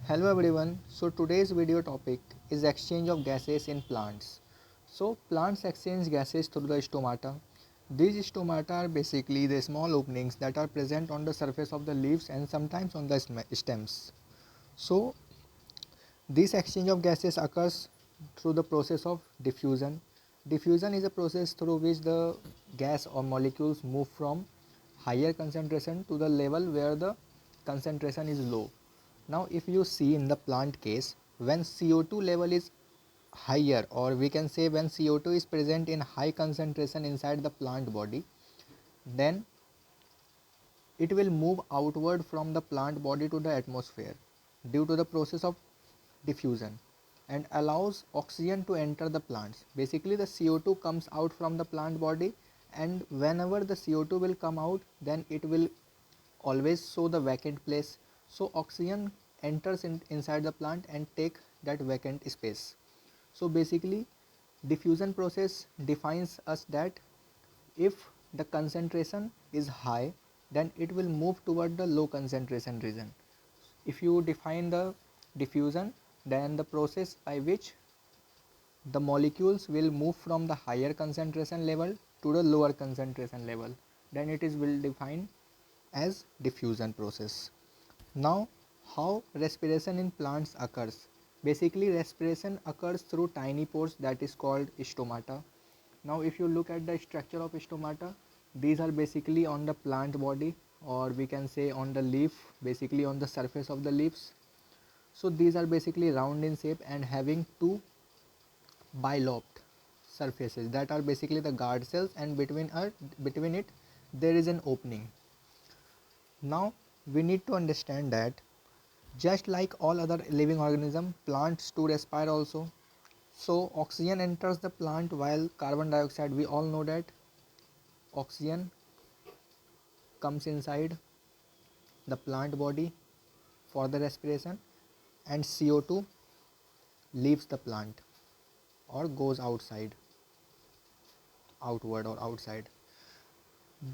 Hello everyone. So today's video topic is exchange of gases in plants. So plants exchange gases through the stomata. These stomata are basically the small openings that are present on the surface of the leaves and sometimes on the stems. So this exchange of gases occurs through the process of diffusion. Diffusion is a process through which the gas or molecules move from higher concentration to the level where the concentration is low. Now if you see in the plant case, when CO2 level is higher, or we can say when CO2 is present in high concentration inside the plant body, then it will move outward from the plant body to the atmosphere due to the process of diffusion and allows oxygen to enter the plants. Basically the CO2 comes out from the plant body, and whenever the CO2 will come out, then it will always show the vacant place. So oxygen enters inside the plant and take that vacant space. So basically diffusion process defines us that if the concentration is high, then it will move toward the low concentration region. If you define the diffusion, then the process by which the molecules will move from the higher concentration level to the lower concentration level, then it is will define as diffusion process. Now how respiration in plants occurs? Basically respiration occurs through tiny pores that is called stomata. Now if you look at the structure of stomata, these are basically on the plant body, or we can say on the leaf, basically on the surface of the leaves. So these are basically round in shape and having two bilobed surfaces that are basically the guard cells, and between it there is an opening. Now we need to understand that just like all other living organism, plants too respire also. So oxygen enters the plant while carbon dioxide, we all know that oxygen comes inside the plant body for the respiration, and CO2 leaves the plant or goes outward or outside.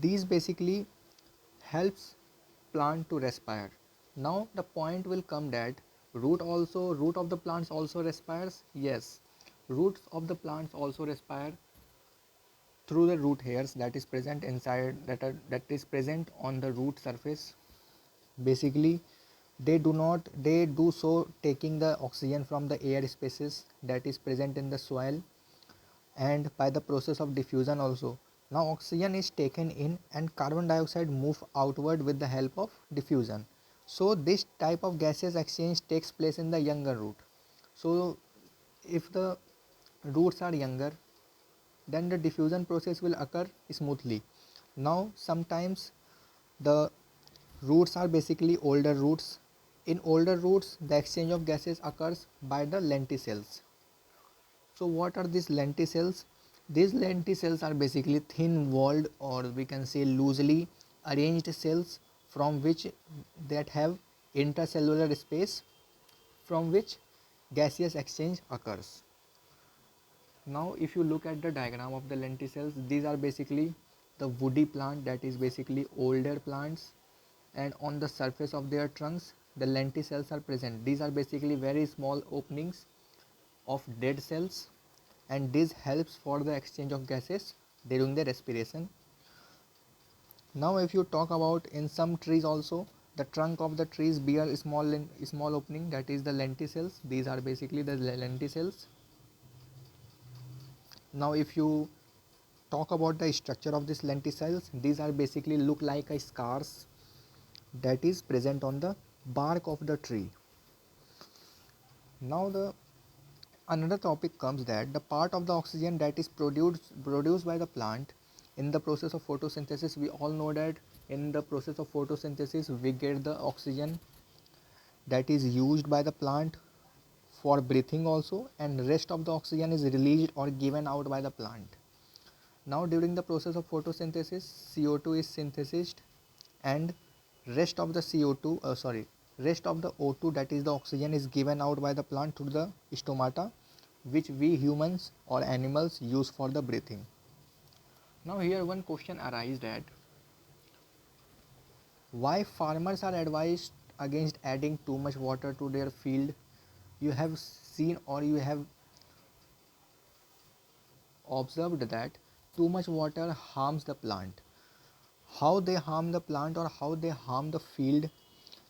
These basically helps plant to respire. Now the point will come that root of the plants also respires. Yes, roots of the plants also respire through the root hairs that is present inside, that is present on the root surface. Basically they do so taking the oxygen from the air spaces that is present in the soil, and by the process of diffusion also. Now oxygen is taken in and carbon dioxide move outward with the help of diffusion. So this type of gaseous exchange takes place in the younger root. So if the roots are younger, then the diffusion process will occur smoothly. Now sometimes the roots are basically older roots. In older roots the exchange of gases occurs by the lenticels. So what are these lenticels? These lenticels are basically thin walled, or we can say loosely arranged cells from which that have intercellular space from which gaseous exchange occurs. Now if you look at the diagram of the lenticels, these are basically the woody plant, that is basically older plants, and on the surface of their trunks the lenticels are present. These are basically very small openings of dead cells, and this helps for the exchange of gases during the respiration. Now if you talk about in some trees also, the trunk of the trees bear small opening, that is the lenticels. These are basically the lenticels. Now if you talk about the structure of these lenticels, these are basically look like a scars that is present on the bark of the tree. Now the another topic comes that the part of the oxygen that is produced by the plant in the process of photosynthesis. We all know that in the process of photosynthesis we get the oxygen that is used by the plant for breathing also, and rest of the oxygen is released or given out by the plant. Now during the process of photosynthesis, CO2 is synthesized, and rest of the rest of the O2, that is the oxygen, is given out by the plant through the stomata, which we humans or animals use for the breathing. Now here one question arises that why farmers are advised against adding too much water to their field. You have seen or you have observed that too much water harms the plant. How they harm the plant or how they harm the field?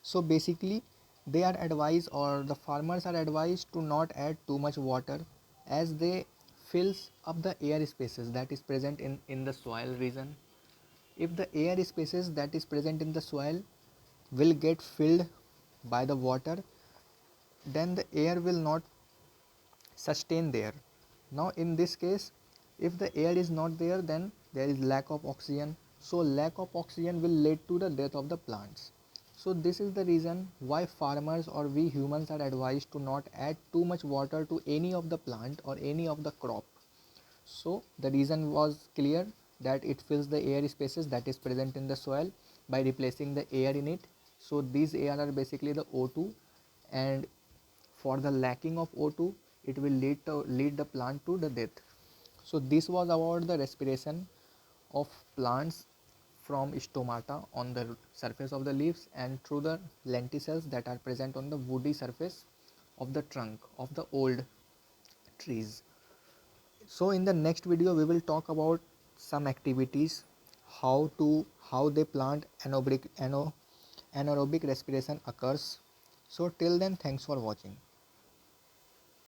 So basically they are advised or the farmers are advised to not add too much water, as they fills up the air spaces that is present in the soil region. If the air spaces that is present in the soil will get filled by the water, then the air will not sustain there. Now in this case, if the air is not there, then there is lack of oxygen. So lack of oxygen will lead to the death of the plants. So this is the reason why farmers or we humans are advised to not add too much water to any of the plant or any of the crop. So the reason was clear, that it fills the air spaces that is present in the soil by replacing the air in it. So these air are basically the O2, and for the lacking of O2 it will lead the plant to the death. So this was about the respiration of plants from stomata on the surface of the leaves and through the lenticels that are present on the woody surface of the trunk of the old trees. So in the next video we will talk about some activities, how they plant anaerobic respiration occurs. So till then, thanks for watching.